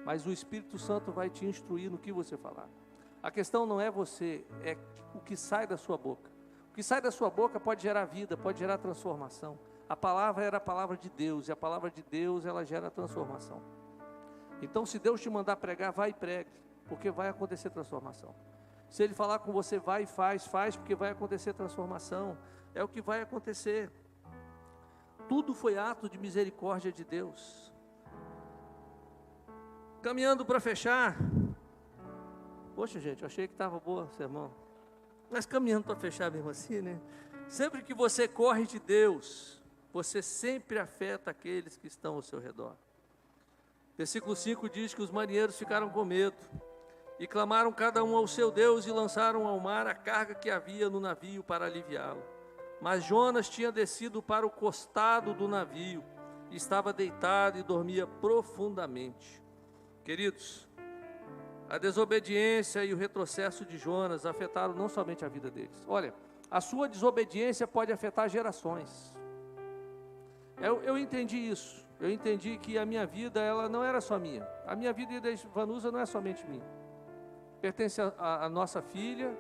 Mas o Espírito Santo vai te instruir no que você falar. A questão não é você, é o que sai da sua boca. O que sai da sua boca pode gerar vida, pode gerar transformação. A palavra era a palavra de Deus, e a palavra de Deus, ela gera transformação. Então, se Deus te mandar pregar, vai e pregue, porque vai acontecer transformação. Se Ele falar com você, vai e faz, porque vai acontecer transformação. É o que vai acontecer. Tudo foi ato de misericórdia de Deus. Caminhando para fechar. Poxa, gente, eu achei que estava boa, sermão. Mas caminhando para fechar mesmo assim, né? Sempre que você corre de Deus, você sempre afeta aqueles que estão ao seu redor. Versículo 5 diz que os marinheiros ficaram com medo e clamaram cada um ao seu Deus e lançaram ao mar a carga que havia no navio para aliviá-lo. Mas Jonas tinha descido para o costado do navio, estava deitado e dormia profundamente. Queridos, A desobediência e o retrocesso de Jonas afetaram não somente a vida deles. Olha, a sua desobediência pode afetar gerações. Eu entendi isso. Eu entendi que a minha vida, ela não era só minha. A minha vida da Vanusa não é somente minha. Pertence à nossa filha,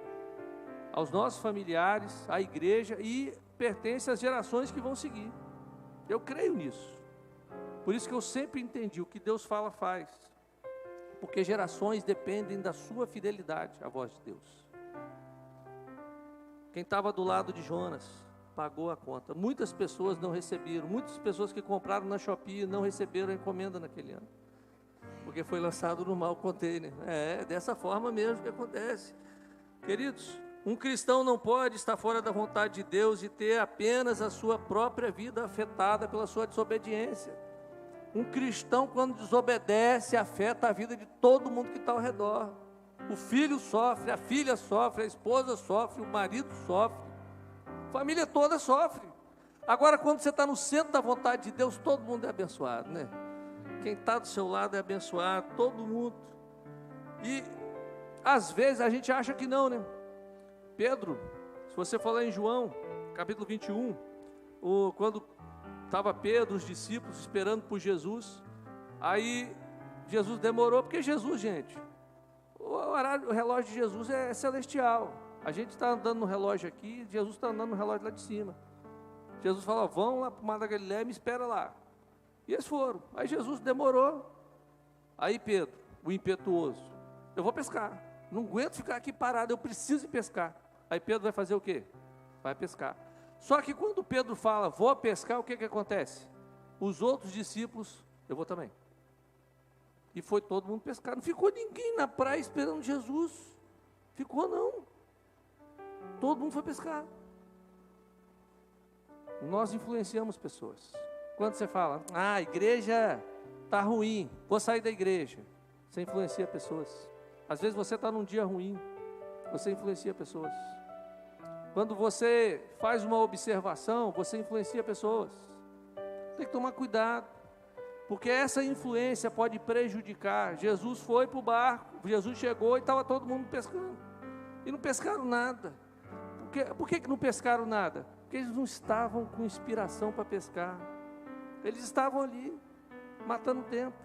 aos nossos familiares, à igreja e pertence às gerações que vão seguir. Eu creio nisso. Por isso que eu sempre entendi, o que Deus fala, faz. Porque gerações dependem da sua fidelidade à voz de Deus. Quem estava do lado de Jonas pagou a conta. Muitas pessoas não receberam. Muitas pessoas que compraram na Shopee não receberam a encomenda naquele ano. Porque foi lançado no mau container. É dessa forma mesmo que acontece. Queridos, um cristão não pode estar fora da vontade de Deus e ter apenas a sua própria vida afetada pela sua desobediência. Um cristão, quando desobedece, afeta a vida de todo mundo que está ao redor. O filho sofre, a filha sofre, a esposa sofre, o marido sofre. A família toda sofre. Agora, quando você está no centro da vontade de Deus, todo mundo é abençoado, né? Quem está do seu lado é abençoado, todo mundo. E, às vezes, a gente acha que não, né? Pedro, se você falar em João, capítulo 21, quando estava Pedro, os discípulos, esperando por Jesus, aí Jesus demorou, porque Jesus, gente, o relógio de Jesus é celestial. A gente está andando no relógio aqui, Jesus está andando no relógio lá de cima. Jesus falou, vão lá para o Mar da Galileia e me espera lá. E eles foram. Aí Jesus demorou. Aí Pedro, o impetuoso, eu vou pescar, não aguento ficar aqui parado, eu preciso ir pescar. Aí Pedro vai fazer o quê? Vai pescar. Só que quando Pedro fala, vou pescar, o que acontece? Os outros discípulos, eu vou também. E foi todo mundo pescar. Não ficou ninguém na praia esperando Jesus. Ficou não. Todo mundo foi pescar. Nós influenciamos pessoas. Quando você fala, a igreja está ruim, vou sair da igreja. Você influencia pessoas. Às vezes você está num dia ruim, você influencia pessoas. Quando você faz uma observação, você influencia pessoas. Tem que tomar cuidado, porque essa influência pode prejudicar. Jesus foi para o barco, Jesus chegou e estava todo mundo pescando. E não pescaram nada. Por que não pescaram nada? Porque eles não estavam com inspiração para pescar. Eles estavam ali, matando tempo,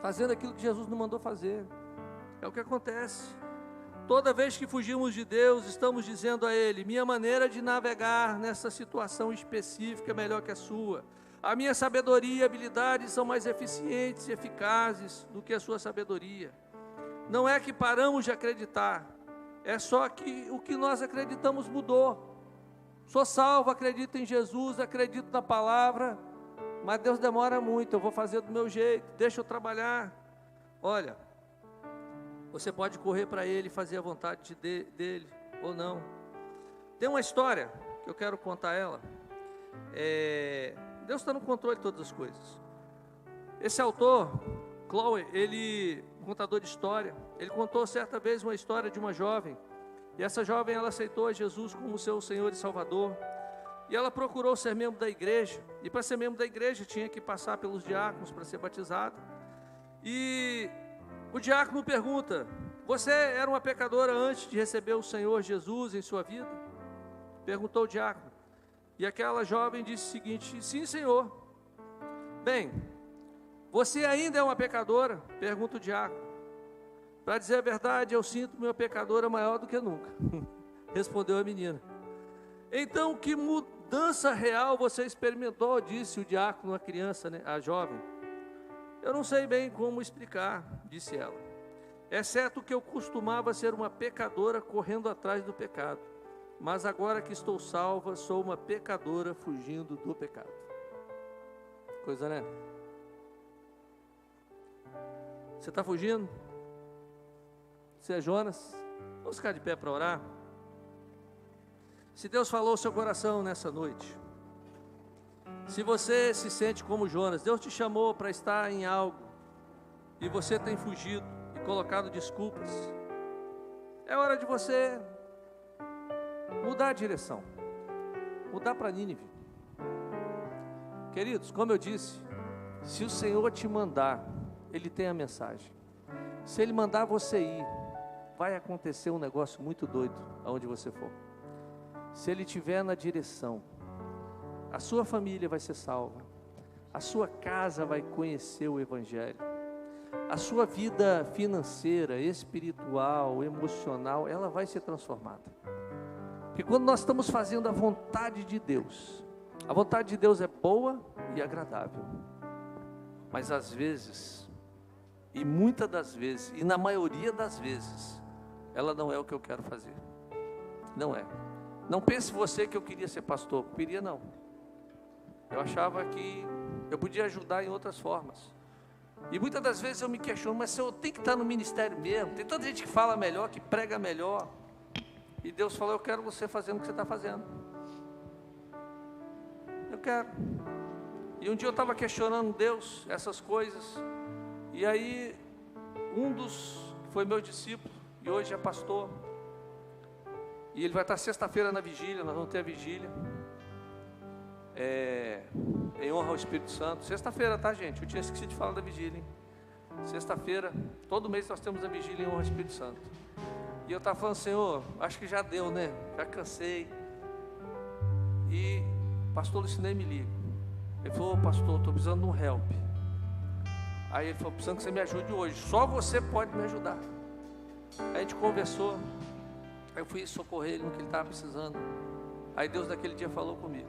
fazendo aquilo que Jesus não mandou fazer. É o que acontece. Toda vez que fugimos de Deus, estamos dizendo a Ele, minha maneira de navegar nessa situação específica é melhor que a sua. A minha sabedoria e habilidades são mais eficientes e eficazes do que a sua sabedoria. Não é que paramos de acreditar, é só que o que nós acreditamos mudou. Sou salvo, acredito em Jesus, acredito na palavra, mas Deus demora muito, eu vou fazer do meu jeito, deixa eu trabalhar. Olha, você pode correr para Ele e fazer a vontade dEle, ou não. Tem uma história, que eu quero contar ela. Deus está no controle de todas as coisas. Esse autor, Chloe, contador de história, ele contou certa vez uma história de uma jovem. E essa jovem, ela aceitou a Jesus como seu Senhor e Salvador. E ela procurou ser membro da igreja. E para ser membro da igreja, tinha que passar pelos diáconos para ser batizado. E o diácono pergunta, você era uma pecadora antes de receber o Senhor Jesus em sua vida? Perguntou o diácono. E aquela jovem disse o seguinte, sim, Senhor. Bem, você ainda é uma pecadora? Pergunta o diácono. Para dizer a verdade, eu sinto minha pecadora maior do que nunca. Respondeu a menina. Então, que mudança real você experimentou? Disse o diácono à criança, né, a jovem. Eu não sei bem como explicar, disse ela. Exceto que eu costumava ser uma pecadora correndo atrás do pecado. Mas agora que estou salva, sou uma pecadora fugindo do pecado. Coisa, né? Você está fugindo? Você é Jonas? Vamos ficar de pé para orar? Se Deus falou ao seu coração nessa noite, se você se sente como Jonas, Deus te chamou para estar em algo, e você tem fugido e colocado desculpas, é hora de você mudar a direção, mudar para Nínive. Queridos, como eu disse, se o Senhor te mandar, Ele tem a mensagem. Se Ele mandar você ir, vai acontecer um negócio muito doido aonde você for. Se Ele estiver na direção, a sua família vai ser salva, a sua casa vai conhecer o Evangelho, a sua vida financeira, espiritual, emocional, ela vai ser transformada. Porque quando nós estamos fazendo a vontade de Deus, a vontade de Deus é boa e agradável. Mas às vezes, e muitas das vezes, e na maioria das vezes, ela não é o que eu quero fazer. Não é. Não pense você que eu queria ser pastor. Queria não. Eu achava que eu podia ajudar em outras formas. E muitas das vezes eu me questiono, mas se eu tenho que estar no ministério mesmo, tem tanta gente que fala melhor, que prega melhor. E Deus falou, eu quero você fazendo o que você está fazendo. Eu quero. E um dia eu estava questionando Deus, essas coisas. E aí, um dos que foi meu discípulo, e hoje é pastor, e ele vai estar sexta-feira na vigília, nós vamos ter a vigília, em honra ao Espírito Santo. Sexta-feira, tá, gente? Eu tinha esquecido de falar da vigília, hein? Sexta-feira, todo mês nós temos a vigília em honra ao Espírito Santo. E eu estava falando, Senhor, acho que já deu, né? Já cansei. E o pastor Lucinei me liga. Ele falou, pastor, estou precisando de um help. Aí ele falou, precisando que você me ajude hoje. Só você pode me ajudar. Aí a gente conversou. Aí eu fui socorrer ele no que ele estava precisando. Aí Deus naquele dia falou comigo.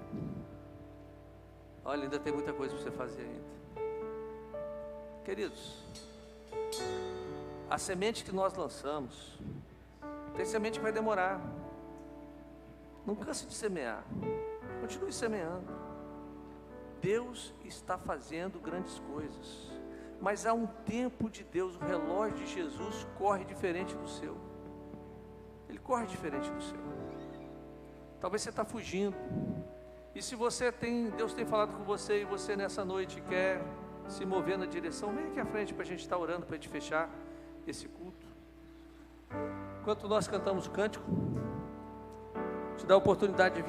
Olha, ainda tem muita coisa para você fazer ainda. Queridos, a semente que nós lançamos, tem semente que vai demorar. Não canse de semear. Continue semeando. Deus está fazendo grandes coisas. Mas há um tempo de Deus, o relógio de Jesus corre diferente do seu. Ele corre diferente do seu. Talvez você está fugindo. E se você Deus tem falado com você, e você nessa noite quer se mover na direção, vem aqui à frente para a gente estar orando, para a gente fechar esse culto. Enquanto nós cantamos o cântico, te dá a oportunidade de vir